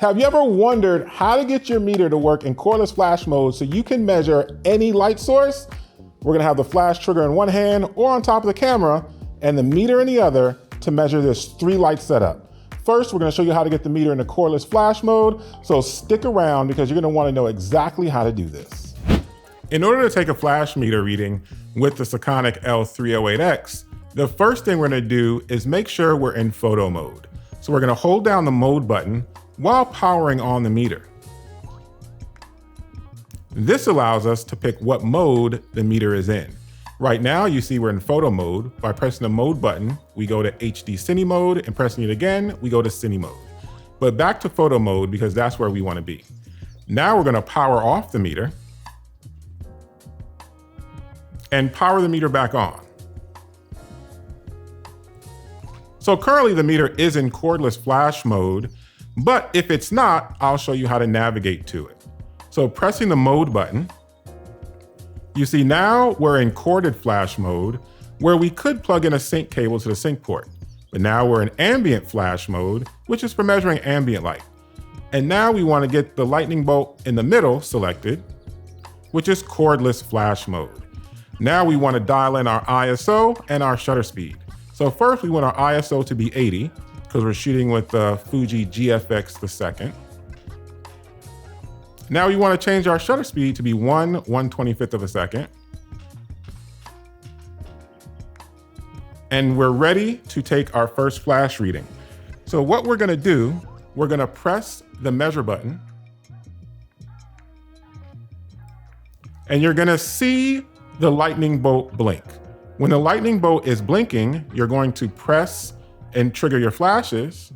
Have you ever wondered how to get your meter to work in cordless flash mode so you can measure any light source? We're gonna have the flash trigger in one hand or on top of the camera and the meter in the other to measure this 3-light setup. First, we're gonna show you how to get the meter into cordless flash mode, so stick around because you're gonna wanna know exactly how to do this. In order to take a flash meter reading with the Sekonic L-308X, the first thing we're gonna do is make sure we're in photo mode. So we're gonna hold down the mode button while powering on the meter. This allows us to pick what mode the meter is in. Right now, you see we're in photo mode. By pressing the mode button, we go to HD Cine mode, and pressing it again, we go to Cine mode. But back to photo mode because that's where we want to be. Now we're gonna power off the meter and power the meter back on. So currently the meter is in cordless flash mode, but if it's not, I'll show you how to navigate to it. So pressing the mode button, you see now we're in corded flash mode where we could plug in a sync cable to the sync port. But now we're in ambient flash mode, which is for measuring ambient light. And now we want to get the lightning bolt in the middle selected, which is cordless flash mode. Now we want to dial in our ISO and our shutter speed. So first we want our ISO to be 80 because we're shooting with the Fuji GFX II. Now we want to change our shutter speed to be 1/125th of a second. And we're ready to take our first flash reading. So what we're gonna do, we're gonna press the measure button. And you're gonna see the lightning bolt blink. When the lightning bolt is blinking, you're going to press and trigger your flashes,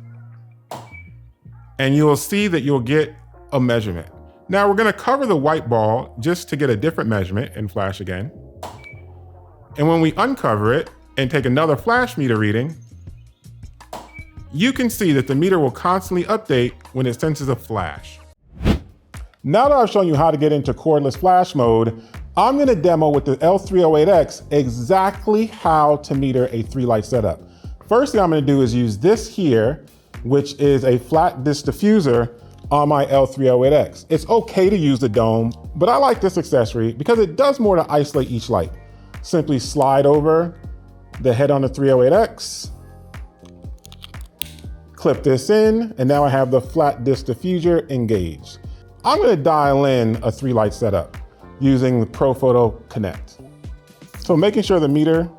and you'll see that you'll get a measurement. Now we're gonna cover the white ball just to get a different measurement and flash again. And when we uncover it and take another flash meter reading, you can see that the meter will constantly update when it senses a flash. Now that I've shown you how to get into cordless flash mode, I'm gonna demo with the L308X exactly how to meter a 3-light setup. First thing I'm gonna do is use this here, which is a flat disc diffuser on my L308X. It's okay to use the dome, but I like this accessory because it does more to isolate each light. Simply slide over the head on the 308X, clip this in, and now I have the flat disc diffuser engaged. I'm gonna dial in a 3-light setup using the ProPhoto Connect. So making sure the meter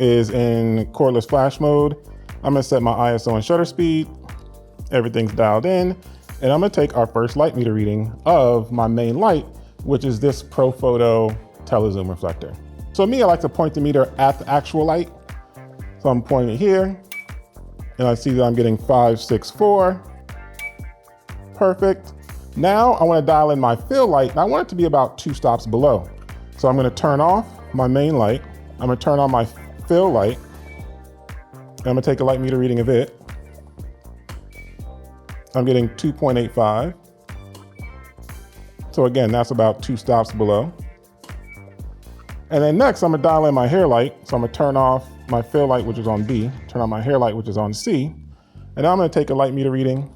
is in cordless flash mode, I'm gonna set my ISO and shutter speed. Everything's dialed in, and I'm gonna take our first light meter reading of my main light, which is this ProPhoto telezoom reflector. So me, I like to point the meter at the actual light. So I'm pointing it here, and I see that I'm getting 564. Perfect. Now I wanna dial in my fill light, and I want it to be about 2 stops below. So I'm gonna turn off my main light. I'm gonna turn on my fill light. I'm gonna take a light meter reading of it. I'm getting 2.85. So again, that's about 2 stops below. And then next, I'm gonna dial in my hair light. So I'm gonna turn off my fill light, which is on B, turn on my hair light, which is on C. And now I'm gonna take a light meter reading.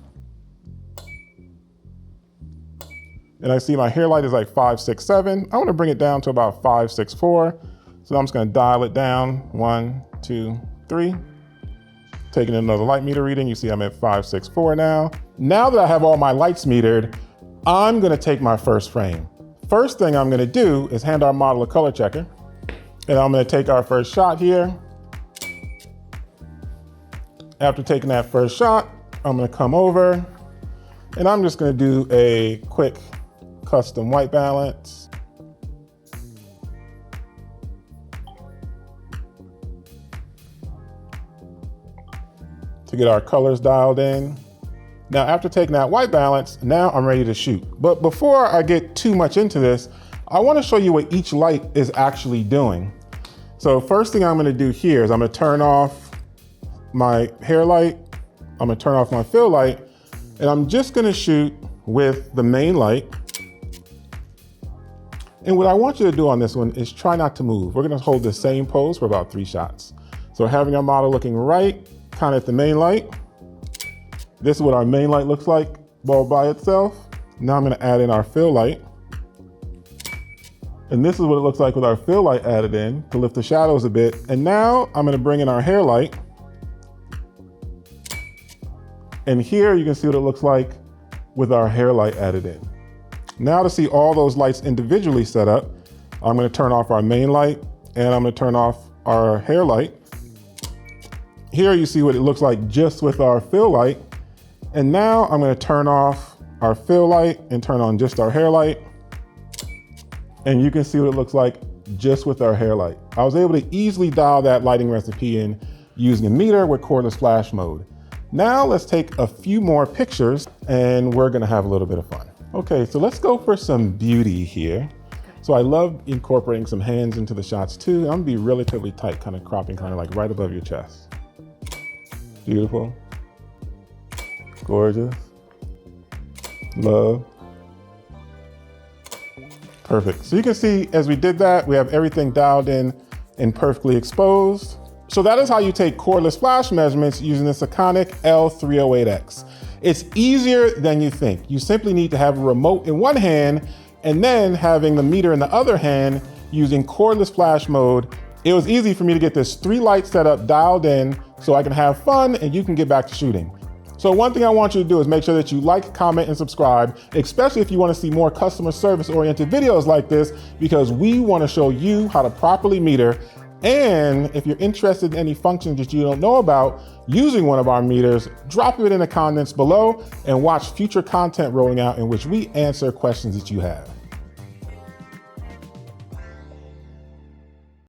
And I see my hair light is like 567. I wanna bring it down to about 564. So I'm just gonna dial it down, 1, 2, 3. Taking another light meter reading, you see I'm at 564 now. Now that I have all my lights metered, I'm gonna take my first frame. First thing I'm gonna do is hand our model a color checker. And I'm gonna take our first shot here. After taking that first shot, I'm gonna come over and I'm just gonna do a quick custom white balance. To get our colors dialed in. Now, after taking that white balance, now I'm ready to shoot. But before I get too much into this, I want to show you what each light is actually doing. So first thing I'm going to do here is I'm going to turn off my hair light. I'm going to turn off my fill light, and I'm just going to shoot with the main light. And what I want you to do on this one is try not to move. We're going to hold the same pose for about 3 shots. So having our model looking right, kind of at the main light. This is what our main light looks like bulb by itself. Now I'm gonna add in our fill light. And this is what it looks like with our fill light added in to lift the shadows a bit. And now I'm gonna bring in our hair light. And here you can see what it looks like with our hair light added in. Now to see all those lights individually set up, I'm gonna turn off our main light and I'm gonna turn off our hair light. Here you see what it looks like just with our fill light. And now I'm gonna turn off our fill light and turn on just our hair light. And you can see what it looks like just with our hair light. I was able to easily dial that lighting recipe in using a meter with cordless flash mode. Now let's take a few more pictures and we're gonna have a little bit of fun. Okay, so let's go for some beauty here. So I love incorporating some hands into the shots too. I'm gonna be relatively tight, kind of cropping kind of like right above your chest. Beautiful. Gorgeous. Love. Perfect. So you can see as we did that, we have everything dialed in and perfectly exposed. So that is how you take cordless flash measurements using the Sekonic L-308X. It's easier than you think. You simply need to have a remote in one hand and then having the meter in the other hand using cordless flash mode. It was easy for me to get this 3-light setup dialed in so I can have fun and you can get back to shooting. So one thing I want you to do is make sure that you like, comment, and subscribe, especially if you want to see more customer service oriented videos like this, because we want to show you how to properly meter. And if you're interested in any functions that you don't know about using one of our meters, drop it in the comments below and watch future content rolling out in which we answer questions that you have.